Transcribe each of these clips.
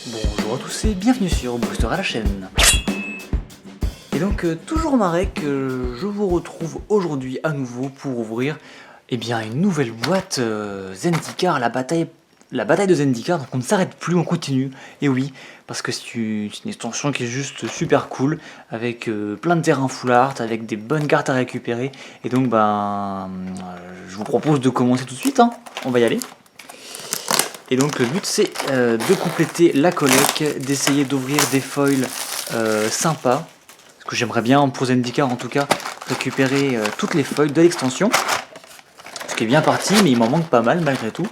Bonjour à tous et bienvenue sur Booster à la chaîne. Et donc toujours Marek, je vous retrouve aujourd'hui à nouveau pour ouvrir une nouvelle boîte Zendikar, la bataille de Zendikar. Donc on ne s'arrête plus, on continue. Et oui, parce que c'est une extension qui est juste super cool, avec plein de terrains full art, avec des bonnes cartes à récupérer. Et donc je vous propose de commencer tout de suite, hein. On va y aller. Et donc le but c'est de compléter la collecte, d'essayer d'ouvrir des foils sympas. Parce que j'aimerais bien pour Zendikar en tout cas récupérer toutes les foils de l'extension. Ce qui est bien parti mais il m'en manque pas mal malgré tout.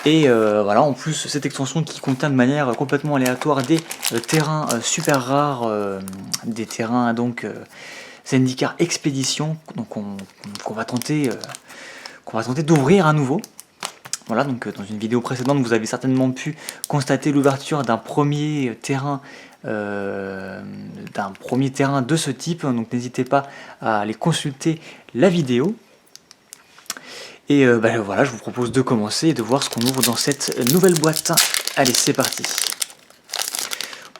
Et voilà, en plus cette extension qui contient de manière complètement aléatoire des terrains super rares, des terrains donc Zendikar Expédition, donc qu'on va tenter d'ouvrir à nouveau. Voilà, donc dans une vidéo précédente, vous avez certainement pu constater l'ouverture d'un premier terrain de ce type, donc n'hésitez pas à aller consulter la vidéo. Et voilà, je vous propose de commencer et de voir ce qu'on ouvre dans cette nouvelle boîte. Allez, c'est parti.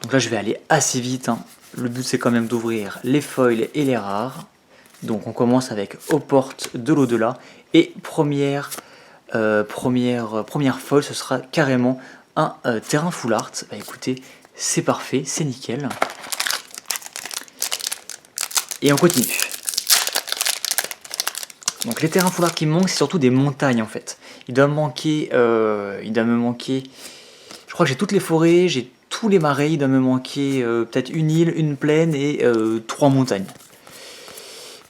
Donc là, je vais aller assez vite, hein. Le but, c'est quand même d'ouvrir les foils et les rares. Donc on commence avec Aux portes de l'au-delà. Et première foil, ce sera carrément un terrain full art. Bah écoutez, c'est parfait, c'est nickel. Et on continue. Donc les terrains full art qui me manquent, c'est surtout des montagnes en fait. Il doit me manquer, je crois que j'ai toutes les forêts, j'ai tous les marais, il doit me manquer peut-être une île, une plaine et 3 montagnes.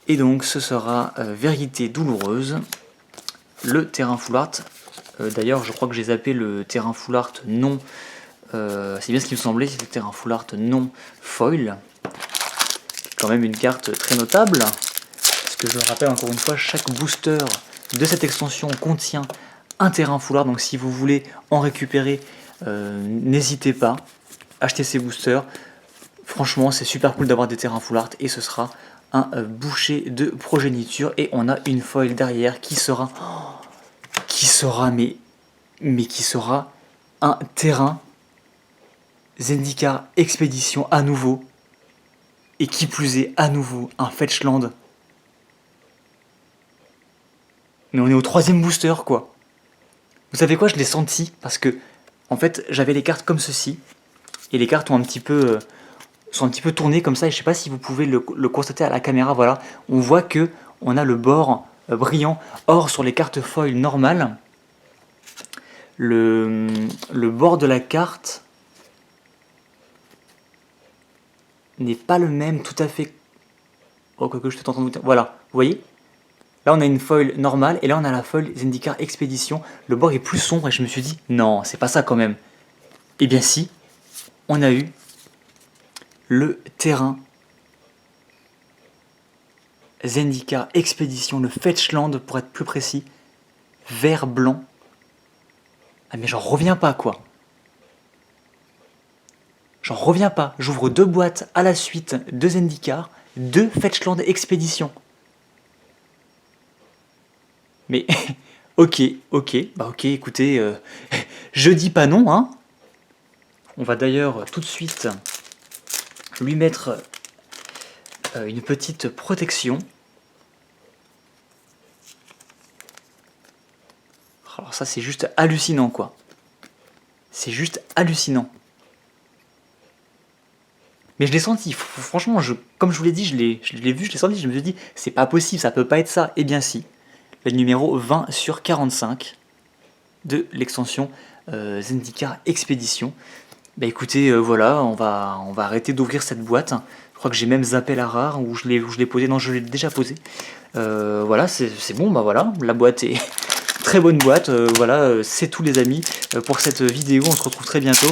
Et donc ce sera Vérité douloureuse, le terrain full art. D'ailleurs, je crois que j'ai zappé le terrain full art non. C'est bien ce qui me semblait, c'est le terrain full art non foil. Quand même une carte très notable. Parce que je le rappelle encore une fois, chaque booster de cette extension contient un terrain full art. Donc si vous voulez en récupérer, n'hésitez pas. Achetez ces boosters. Franchement, c'est super cool d'avoir des terrains full art. Et ce sera un boucher de progéniture. Et on a une foil derrière qui sera un terrain Zendikar Expédition à nouveau, et qui plus est à nouveau un Fetchland. Mais on est au 3e booster quoi. Vous savez quoi, je l'ai senti parce que en fait j'avais les cartes comme ceci et les cartes ont sont un petit peu tournées comme ça, et je sais pas si vous pouvez le constater à la caméra. Voilà, on voit que on a le bord brillant. Or sur les cartes foil normales, le bord de la carte n'est pas le même tout à fait. Oh, quoi que je suis en train de vous dire. Voilà, vous voyez, là on a une foil normale et là on a la foil Zendikar Expédition. Le bord est plus sombre et je me suis dit non, c'est pas ça quand même. Et bien si, on a eu le terrain Zendikar Expédition, le Fetchland pour être plus précis, vert blanc. Ah mais j'en reviens pas quoi. J'en reviens pas. J'ouvre 2 boîtes à la suite de Zendikar, 2 Fetchland Expédition. Mais ok, écoutez, je dis pas non, hein. On va d'ailleurs tout de suite lui mettre une petite protection. Alors ça c'est juste hallucinant quoi. C'est juste hallucinant. Mais je l'ai senti, franchement, comme je vous l'ai dit, je l'ai vu, je l'ai senti, je me suis dit, c'est pas possible, ça peut pas être ça. Et bien si, le numéro 20 sur 45 de l'extension Zendikar Expédition. Bah écoutez, voilà, on va arrêter d'ouvrir cette boîte. Je crois que j'ai même zappé la rare, où je l'ai posée, non je l'ai déjà posée. Voilà, c'est bon, bah voilà, la boîte est très bonne boîte, voilà, c'est tout les amis pour cette vidéo, on se retrouve très bientôt.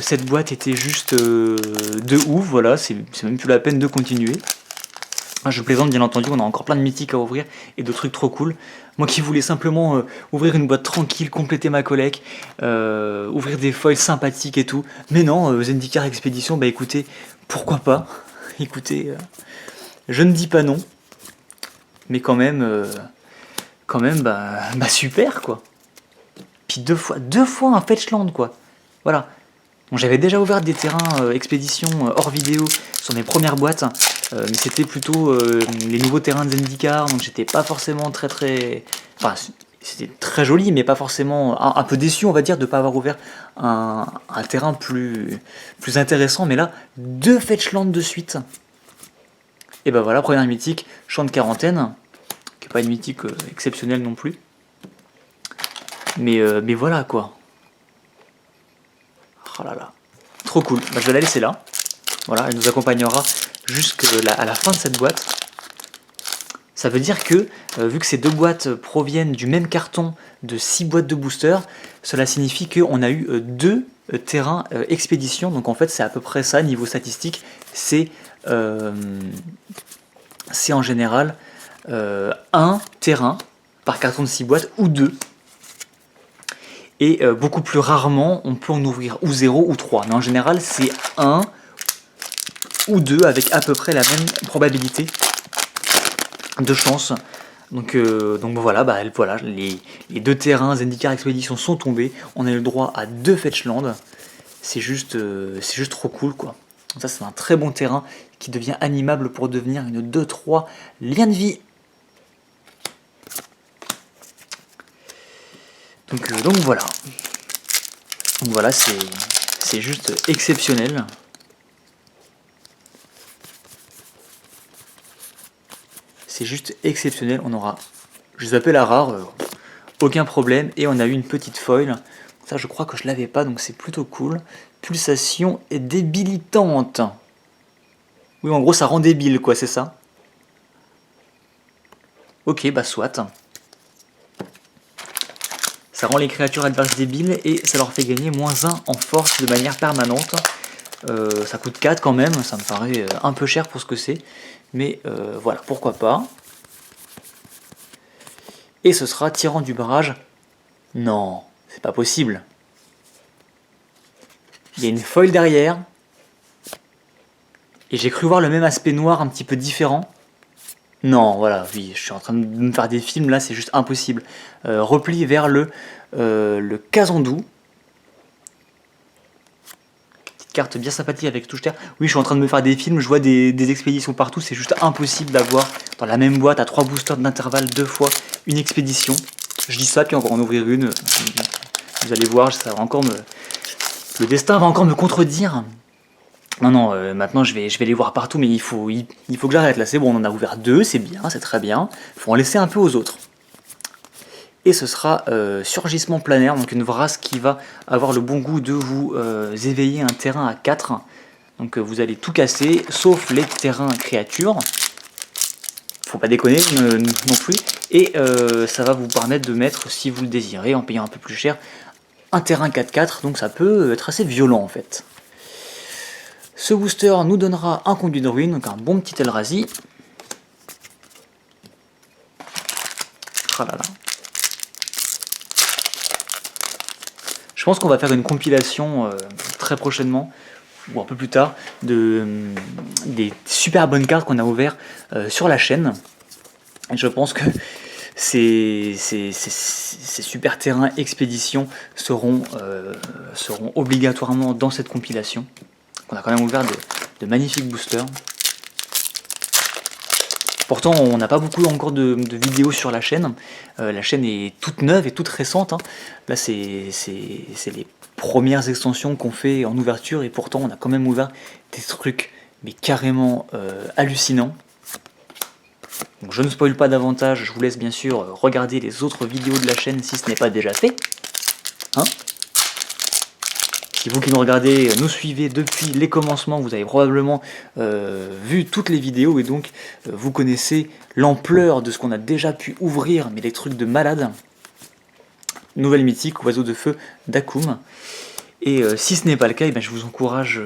Cette boîte était juste de ouf, voilà, c'est même plus la peine de continuer. Je plaisante bien entendu, on a encore plein de mythiques à ouvrir et de trucs trop cool. Moi qui voulais simplement ouvrir une boîte tranquille, compléter ma collecte, ouvrir des foils sympathiques et tout. Mais non, Zendikar Expédition, bah écoutez, pourquoi pas. Écoutez, je ne dis pas non, mais quand même bah super quoi. Puis deux fois un Fetchland quoi. Voilà. Bon, j'avais déjà ouvert des terrains expédition hors vidéo sur mes premières boîtes, mais c'était plutôt les nouveaux terrains de Zendikar, donc j'étais pas forcément très... Enfin, c'était très joli, mais pas forcément... Un peu déçu, on va dire, de ne pas avoir ouvert un terrain plus intéressant. Mais là, 2 Fetchland de suite. Et ben voilà, première mythique, champ de quarantaine, qui n'est pas une mythique exceptionnelle non plus. Mais voilà quoi. Oh là là. Trop cool. Bah, je vais la laisser là. Voilà, elle nous accompagnera jusqu'à la fin de cette boîte. Ça veut dire que, vu que ces 2 boîtes proviennent du même carton de 6 boîtes de booster, cela signifie qu'on a eu 2 terrains expédition. Donc en fait, c'est à peu près ça, niveau statistique. C'est en général un terrain par carton de 6 boîtes ou 2. Et beaucoup plus rarement, on peut en ouvrir ou 0 ou 3. Mais en général, c'est 1 ou 2 avec à peu près la même probabilité de chance. Donc voilà, voilà, les 2 terrains Zendikar Expedition sont tombés. On a eu le droit à 2 Fetchland. C'est juste trop cool quoi. Ça c'est un très bon terrain qui devient animable pour devenir une 2-3 lien de vie. Donc voilà. Donc voilà, c'est juste exceptionnel. C'est juste exceptionnel. On aura, je les appelle à rare, aucun problème. Et on a eu une petite foil. Ça, je crois que je l'avais pas, donc c'est plutôt cool. Pulsation est débilitante. Oui, en gros, ça rend débile, quoi, c'est ça. Ok, bah soit. Ça rend les créatures adverses débiles et ça leur fait gagner -1 en force de manière permanente. Ça coûte 4 quand même, ça me paraît un peu cher pour ce que c'est. Mais voilà, pourquoi pas. Et ce sera Tyran du barrage. Non, c'est pas possible. Il y a une foil derrière. Et j'ai cru voir le même aspect noir un petit peu différent. Non, voilà, oui, je suis en train de me faire des films, là c'est juste impossible. Repli vers le Kazandou. Petite carte bien sympathique avec touche terre. Oui, je suis en train de me faire des films, je vois des expéditions partout, c'est juste impossible d'avoir dans la même boîte à 3 boosters d'intervalle 2 fois une expédition. Je dis ça, puis encore en ouvrir une. Vous allez voir, ça va encore le destin va encore me contredire. Non, maintenant je vais les voir partout, mais il faut que j'arrête là, c'est bon, on en a ouvert 2, c'est bien, c'est très bien. Il faut en laisser un peu aux autres. Et ce sera Surgissement planaire, donc une vrasse qui va avoir le bon goût de vous éveiller un terrain à 4. Donc vous allez tout casser, sauf les terrains créatures. Faut pas déconner non plus. Et ça va vous permettre de mettre, si vous le désirez, en payant un peu plus cher, un terrain 4-4, donc ça peut être assez violent en fait. Ce booster nous donnera un conduit de ruine, donc un bon petit Eldrazi. Ah là là. Je pense qu'on va faire une compilation très prochainement, ou un peu plus tard, des super bonnes cartes qu'on a ouvertes sur la chaîne. Et je pense que ces super terrains expéditions seront obligatoirement dans cette compilation. On a quand même ouvert de magnifiques boosters. Pourtant, on n'a pas beaucoup encore de vidéos sur la chaîne. La chaîne est toute neuve et toute récente. Hein. Là, c'est les premières extensions qu'on fait en ouverture et pourtant, on a quand même ouvert des trucs mais carrément hallucinants. Donc, je ne spoil pas davantage. Je vous laisse bien sûr regarder les autres vidéos de la chaîne si ce n'est pas déjà fait. Hein ? Si vous qui nous regardez, nous suivez depuis les commencements, vous avez probablement vu toutes les vidéos et donc vous connaissez l'ampleur de ce qu'on a déjà pu ouvrir, mais des trucs de malade. Nouvelle mythique, oiseau de feu d'Akoum. Et si ce n'est pas le cas, je vous encourage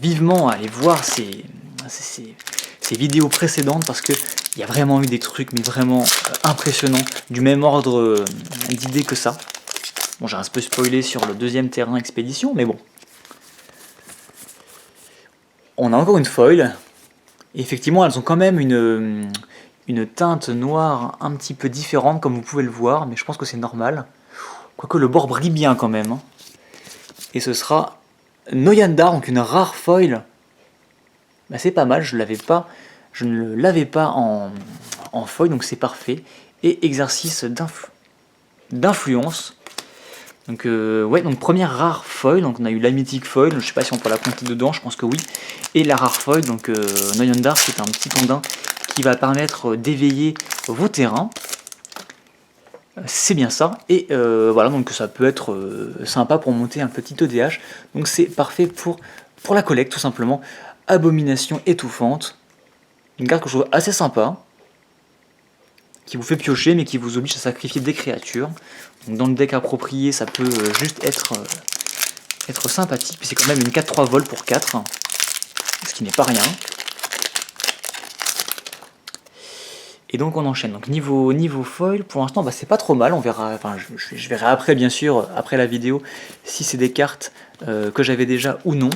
vivement à aller voir ces vidéos précédentes parce qu'il y a vraiment eu des trucs mais vraiment impressionnants, du même ordre d'idées que ça. Bon, j'ai un peu spoilé sur le deuxième terrain expédition, mais bon. On a encore une foil. Et effectivement, elles ont quand même une teinte noire un petit peu différente, comme vous pouvez le voir, mais je pense que c'est normal. Quoique le bord brille bien quand même. Hein. Et ce sera Noyandar, donc une rare foil. Bah, c'est pas mal, je ne l'avais pas en foil, donc c'est parfait. Et exercice d'influence. Donc ouais, donc première rare foil, donc on a eu la mythique foil, je sais pas si on peut la compter dedans, je pense que oui. Et la rare foil, donc Noyandar, c'est un petit ondin qui va permettre d'éveiller vos terrains. C'est bien ça, et voilà, donc ça peut être sympa pour monter un petit EDH, donc c'est parfait pour la collecte tout simplement. Abomination étouffante, une carte que je trouve assez sympa, qui vous fait piocher mais qui vous oblige à sacrifier des créatures. Donc dans le deck approprié ça peut juste être sympathique, puis c'est quand même une 4-3 vol pour 4, ce qui n'est pas rien. Et donc on enchaîne. Donc niveau foil, pour l'instant bah, c'est pas trop mal, on verra, enfin je verrai après bien sûr, après la vidéo, si c'est des cartes que j'avais déjà ou non.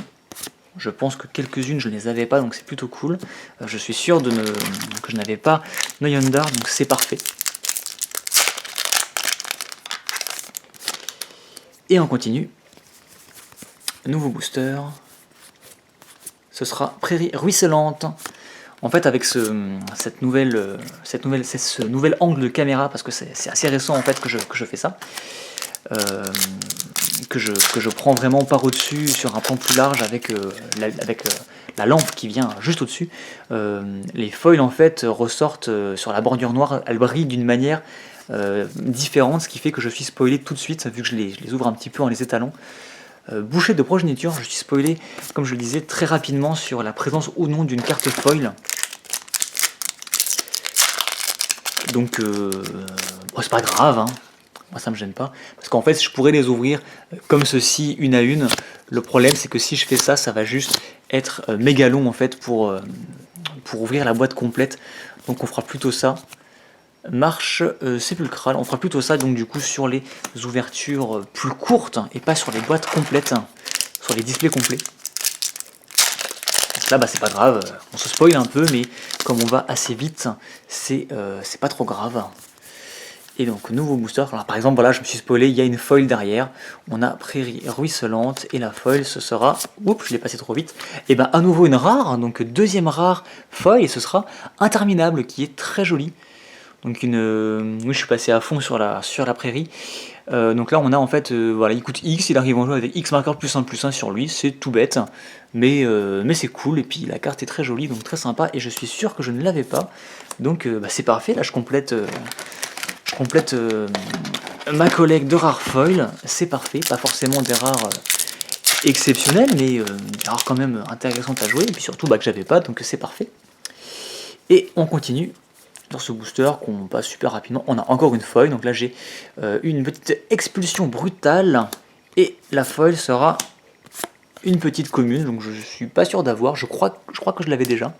Je pense que quelques-unes je ne les avais pas, donc c'est plutôt cool. Je suis sûr que je n'avais pas Noyandar, donc c'est parfait. Et on continue. Nouveau booster. Ce sera Prairie Ruisselante. En fait, avec ce nouvel angle de caméra, parce que c'est assez récent en fait que je fais ça, que je prends vraiment par au-dessus sur un plan plus large avec la lampe qui vient juste au-dessus. Les foils en fait ressortent sur la bordure noire, elles brillent d'une manière différente, ce qui fait que je suis spoilé tout de suite vu que je les ouvre un petit peu en les étalant. Bouchée de progéniture, je suis spoilé, comme je le disais, très rapidement sur la présence ou non d'une carte foil. Donc, bon, c'est pas grave, hein. Moi ça me gêne pas, parce qu'en fait je pourrais les ouvrir comme ceci, une à une. Le problème c'est que si je fais ça, ça va juste être méga long en fait pour ouvrir la boîte complète. Donc on fera plutôt ça. Marche sépulcrale, on fera plutôt ça donc du coup sur les ouvertures plus courtes et pas sur les boîtes complètes, sur les displays complets. Donc là bah c'est pas grave, on se spoil un peu mais comme on va assez vite, c'est pas trop grave. Et donc nouveau booster, alors par exemple voilà je me suis spoilé, il y a une foil derrière, on a Prairie Ruisselante et la foil ce sera, oups je l'ai passé trop vite, et ben à nouveau une rare, donc deuxième rare foil et ce sera Interminable qui est très jolie. Donc oui je suis passé à fond sur la prairie. Donc là on a en fait, voilà il coûte X, il arrive en jeu avec X marqueur +1/+1 sur lui, c'est tout bête, mais c'est cool, et puis la carte est très jolie, donc très sympa, et je suis sûr que je ne l'avais pas, donc bah, c'est parfait, là je complète ma collecte de rares foils, c'est parfait, pas forcément des rares exceptionnelles, mais des rares quand même intéressantes à jouer, et puis surtout bah, que j'avais pas, donc c'est parfait. Et on continue dans ce booster qu'on passe super rapidement. On a encore une foil, donc là j'ai une petite expulsion brutale, et la foil sera une petite commune, donc je suis pas sûr d'avoir, je crois que je l'avais déjà.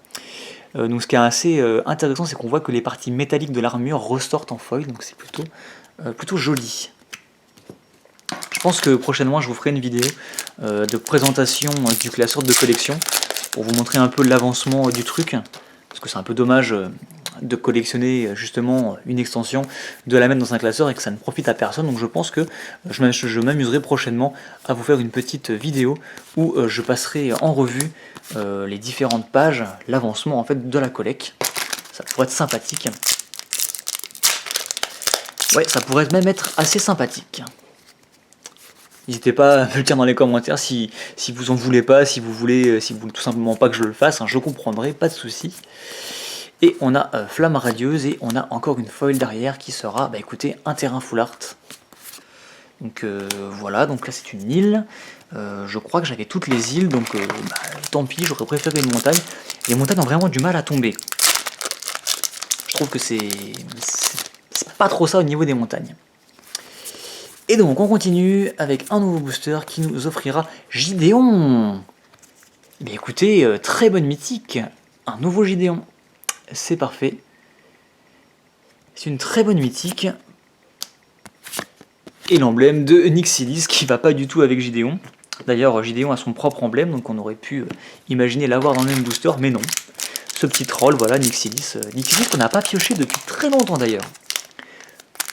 Donc ce qui est assez intéressant, c'est qu'on voit que les parties métalliques de l'armure ressortent en foil, donc c'est plutôt joli. Je pense que prochainement je vous ferai une vidéo de présentation du classeur de collection pour vous montrer un peu l'avancement du truc, parce que c'est un peu dommage de collectionner justement une extension, de la mettre dans un classeur et que ça ne profite à personne. Donc je pense que je m'amuserai prochainement à vous faire une petite vidéo où je passerai en revue les différentes pages, l'avancement en fait de la collecte. Ça pourrait être sympathique. Ouais, ça pourrait même être assez sympathique. N'hésitez pas à me le dire dans les commentaires si vous en voulez pas, si vous voulez tout simplement pas que je le fasse, hein, je comprendrai, pas de souci. Et on a Flamme Radieuse et on a encore une foil derrière qui sera, bah écoutez, un terrain full art. Donc voilà, donc là c'est une île. Je crois que j'avais toutes les îles, donc bah, tant pis, j'aurais préféré une montagne. Les montagnes ont vraiment du mal à tomber. Je trouve que c'est pas trop ça au niveau des montagnes. Et donc on continue avec un nouveau booster qui nous offrira Gideon. Mais écoutez, très bonne mythique, un nouveau Gideon. C'est parfait. C'est une très bonne mythique. Et l'emblème de Nyxidis qui va pas du tout avec Gideon. D'ailleurs, Gideon a son propre emblème, donc on aurait pu imaginer l'avoir dans le même booster, mais non. Ce petit troll, voilà, Nyxidis. Nyxidis qu'on n'a pas pioché depuis très longtemps d'ailleurs.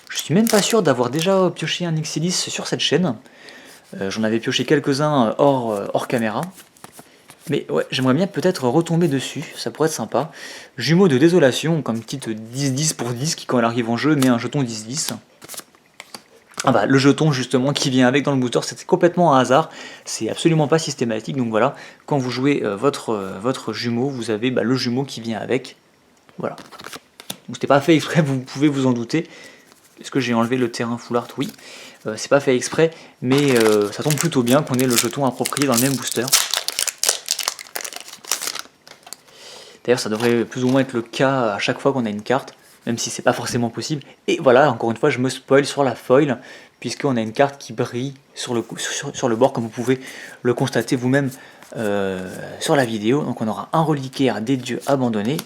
Je suis même pas sûr d'avoir déjà pioché un Nyxidis sur cette chaîne. J'en avais pioché quelques-uns hors caméra. Mais ouais, j'aimerais bien peut-être retomber dessus, ça pourrait être sympa. Jumeaux de désolation, comme petite 10-10 pour 10 qui quand elle arrive en jeu met un jeton 10-10. Ah bah le jeton justement qui vient avec dans le booster, c'était complètement un hasard, c'est absolument pas systématique, donc voilà, quand vous jouez votre jumeau, vous avez le jumeau qui vient avec, voilà. Donc c'était pas fait exprès, vous pouvez vous en douter. Est-ce que j'ai enlevé le terrain full art? Oui, c'est pas fait exprès, mais ça tombe plutôt bien qu'on ait le jeton approprié dans le même booster. D'ailleurs ça devrait plus ou moins être le cas à chaque fois qu'on a une carte, même si c'est pas forcément possible. Et voilà, encore une fois je me spoil sur la foil, puisqu'on a une carte qui brille sur le bord, comme vous pouvez le constater vous-même sur la vidéo. Donc on aura un reliquaire des dieux abandonnés,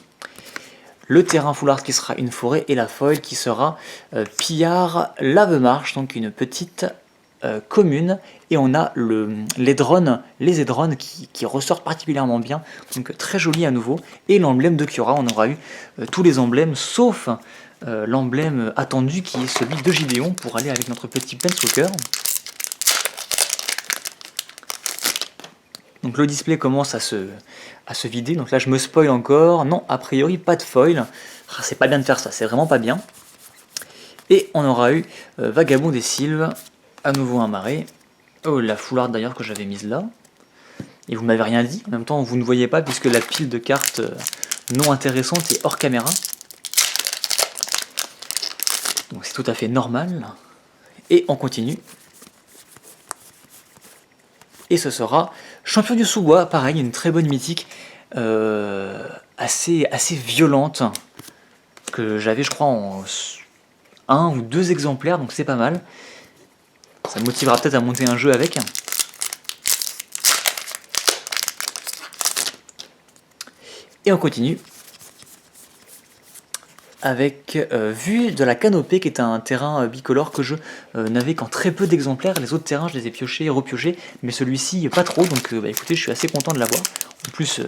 le terrain full art qui sera une forêt, et la foil qui sera Pillard Lave-Marche, donc une petite commune, et on a les drones qui ressortent particulièrement bien, donc très joli à nouveau, et l'emblème de Kiora. On aura eu tous les emblèmes sauf l'emblème attendu qui est celui de Gideon pour aller avec notre petit Planeswalker. Donc le display commence à se vider, donc là je me spoil encore. Non, a priori pas de foil. Ah, c'est pas bien de faire ça, c'est vraiment pas bien. Et on aura eu Vagabond des Sylves, à nouveau un marais. Oh, la foularde d'ailleurs que j'avais mise là. Et vous m'avez rien dit, en même temps vous ne voyez pas puisque la pile de cartes non intéressantes est hors caméra. Donc c'est tout à fait normal. Et on continue. Et ce sera Champion du sous-bois, pareil, une très bonne mythique, assez violente, que j'avais je crois en 1 ou 2 exemplaires, donc c'est pas mal. Ça me motivera peut-être à monter un jeu avec. Et on continue avec Vue de la Canopée, qui est un terrain bicolore que je n'avais qu'en très peu d'exemplaires. Les autres terrains, je les ai piochés et repiochés, mais celui-ci, pas trop. Donc écoutez, je suis assez content de l'avoir. En plus,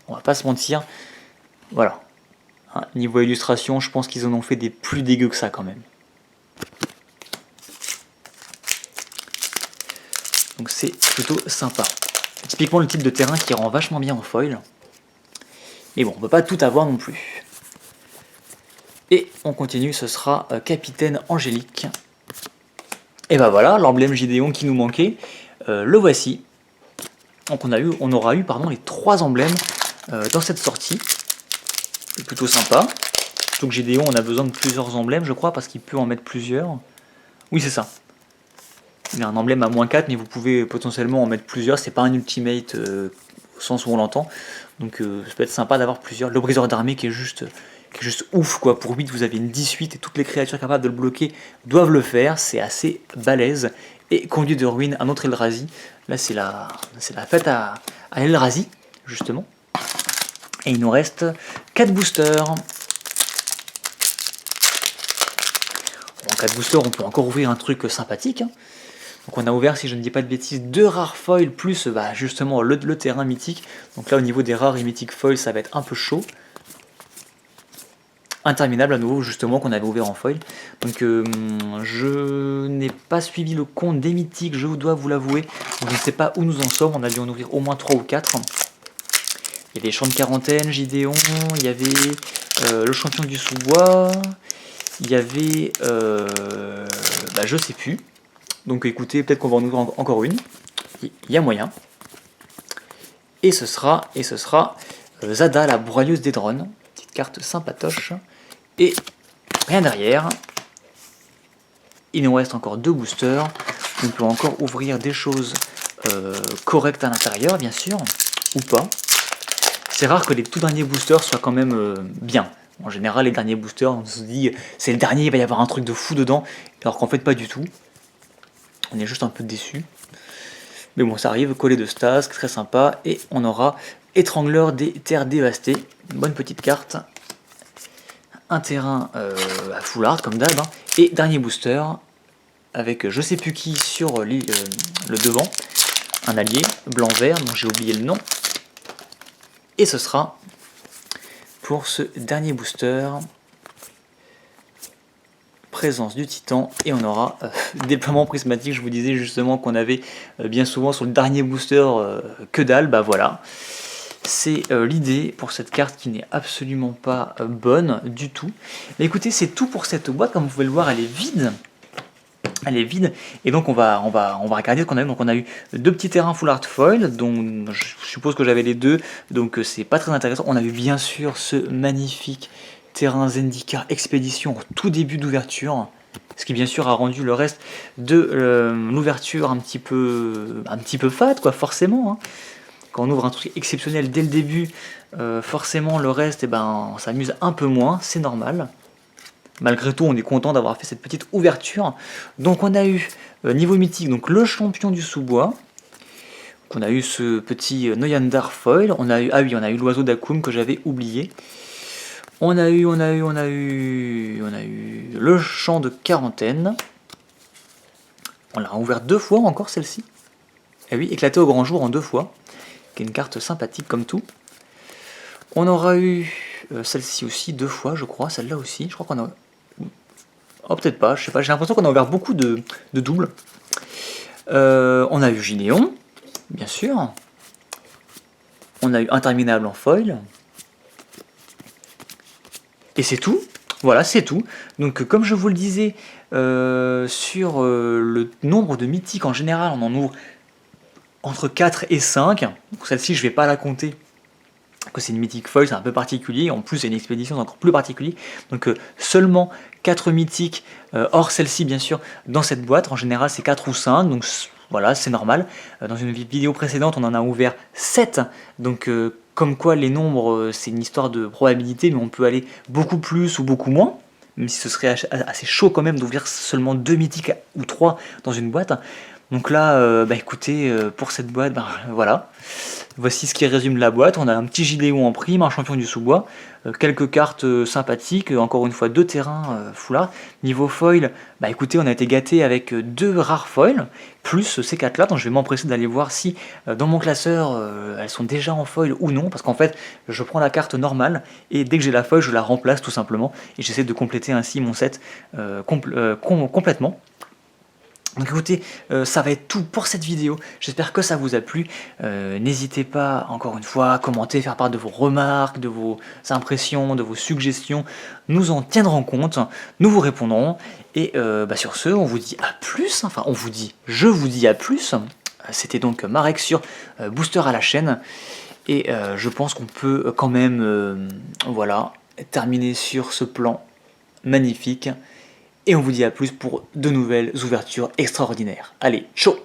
on va pas se mentir, voilà. Hein, niveau illustration, je pense qu'ils en ont fait des plus dégueux que ça quand même. Donc c'est plutôt sympa. Typiquement le type de terrain qui rend vachement bien en foil. Mais bon, on peut pas tout avoir non plus. Et on continue, ce sera Capitaine Angélique. Et ben voilà, l'emblème Gideon qui nous manquait, le voici. Donc on aura eu les 3 emblèmes dans cette sortie. C'est plutôt sympa. Surtout que Gideon, on a besoin de plusieurs emblèmes, je crois, parce qu'il peut en mettre plusieurs. Oui, c'est ça. Il a un emblème à -4, mais vous pouvez potentiellement en mettre plusieurs. C'est pas un ultimate au sens où on l'entend. Donc ça peut être sympa d'avoir plusieurs. Le briseur d'armée qui est juste ouf quoi. Pour 8 vous avez une 18 et toutes les créatures capables de le bloquer doivent le faire. C'est assez balèze. Et conduit de ruine, un autre Eldrazi. Là c'est la fête à Eldrazi justement. Et il nous reste 4 boosters. En 4 boosters on peut encore ouvrir un truc sympathique. Hein. Donc on a ouvert, si je ne dis pas de bêtises, 2 rares foils plus justement le terrain mythique. Donc là au niveau des rares et mythiques foils ça va être un peu chaud. Interminable à nouveau justement qu'on avait ouvert en foil. Donc je n'ai pas suivi le compte des mythiques, je dois vous l'avouer. Je ne sais pas où nous en sommes, on a dû en ouvrir au moins 3 ou 4. Il y avait Champ de Quarantaine, Gideon, il y avait le champion du sous-bois, il y avait je sais plus. Donc écoutez, peut-être qu'on va en ouvrir encore une. Il y a moyen. Et ce sera Zada, la broyeuse des drones. Petite carte sympatoche. Et rien derrière. Il nous reste encore 2 boosters. On peut encore ouvrir des choses correctes à l'intérieur, bien sûr. Ou pas. C'est rare que les tout derniers boosters soient quand même bien. En général, les derniers boosters, on se dit c'est le dernier, il va y avoir un truc de fou dedans. Alors qu'en fait, pas du tout. On est juste un peu déçu. Mais bon, ça arrive, collet de Stask, très sympa. Et on aura Étrangleur des terres dévastées. Une bonne petite carte. Un terrain à full art, comme d'hab. Hein. Et dernier booster, avec je sais plus qui sur le devant. Un allié, blanc-vert, dont j'ai oublié le nom. Et ce sera, pour ce dernier booster, présence du titan et on aura déploiement prismatique. Je vous disais justement qu'on avait bien souvent sur le dernier booster que dalle, bah voilà. C'est l'idée pour cette carte qui n'est absolument pas bonne du tout. Mais écoutez, c'est tout pour cette boîte. Comme vous pouvez le voir, elle est vide. Elle est vide et donc on va regarder ce qu'on a eu. Donc on a eu 2 petits terrains full art foil, dont je suppose que j'avais les 2, donc c'est pas très intéressant. On a eu bien sûr ce magnifique terrain Zendikar Expédition au tout début d'ouverture, ce qui bien sûr a rendu le reste de l'ouverture un petit peu fade, quoi, forcément. Hein. Quand on ouvre un truc exceptionnel dès le début, forcément le reste, on s'amuse un peu moins, c'est normal. Malgré tout, on est content d'avoir fait cette petite ouverture. Donc on a eu, niveau mythique, donc le champion du sous-bois. On a eu ce petit Noyandar foil. On a eu, on a eu l'oiseau d'Akoum que j'avais oublié. On a eu le champ de quarantaine. On l'a ouvert 2 fois encore celle-ci. Et oui, éclaté au grand jour en 2 fois. Qui est une carte sympathique comme tout. On aura eu celle-ci aussi 2 fois, je crois. Celle-là aussi, je crois qu'on a... Oh, peut-être pas, je sais pas, j'ai l'impression qu'on a ouvert beaucoup de doubles. On a eu Gideon, bien sûr. On a eu Interminable en foil. Et c'est tout. Voilà, c'est tout. Donc, comme je vous le disais, sur le nombre de mythiques en général, on en ouvre entre 4 et 5. Celle-ci, je ne vais pas la compter. Que c'est une mythique foil, c'est un peu particulier. En plus, c'est une expédition, c'est encore plus particulier. Donc, seulement 4 mythiques, hors celle-ci, bien sûr, dans cette boîte. En général, c'est 4 ou 5. Donc, voilà, c'est normal. Dans une vidéo précédente, on en a ouvert 7. Donc, comme quoi, les nombres, c'est une histoire de probabilité, mais on peut aller beaucoup plus ou beaucoup moins. Même si ce serait assez chaud quand même d'ouvrir seulement 2 mythiques ou 3 dans une boîte. Donc là, écoutez, pour cette boîte, voilà. Voici ce qui résume la boîte. On a un petit Gideon en prime, un champion du sous-bois, quelques cartes sympathiques, encore une fois 2 terrains full art. Niveau foil, écoutez, on a été gâté avec 2 rares foils, plus ces 4 là, donc je vais m'empresser d'aller voir si dans mon classeur elles sont déjà en foil ou non, parce qu'en fait je prends la carte normale et dès que j'ai la foil je la remplace tout simplement et j'essaie de compléter ainsi mon set complètement. Donc écoutez, ça va être tout pour cette vidéo, j'espère que ça vous a plu. N'hésitez pas, encore une fois, à commenter, faire part de vos remarques, de vos impressions, de vos suggestions. Nous en tiendrons compte, nous vous répondrons. Et sur ce, on vous dit à plus, enfin je vous dis à plus. C'était donc Marek sur Booster à la chaîne. Et je pense qu'on peut quand même terminer sur ce plan magnifique. Et on vous dit à plus pour de nouvelles ouvertures extraordinaires. Allez, ciao!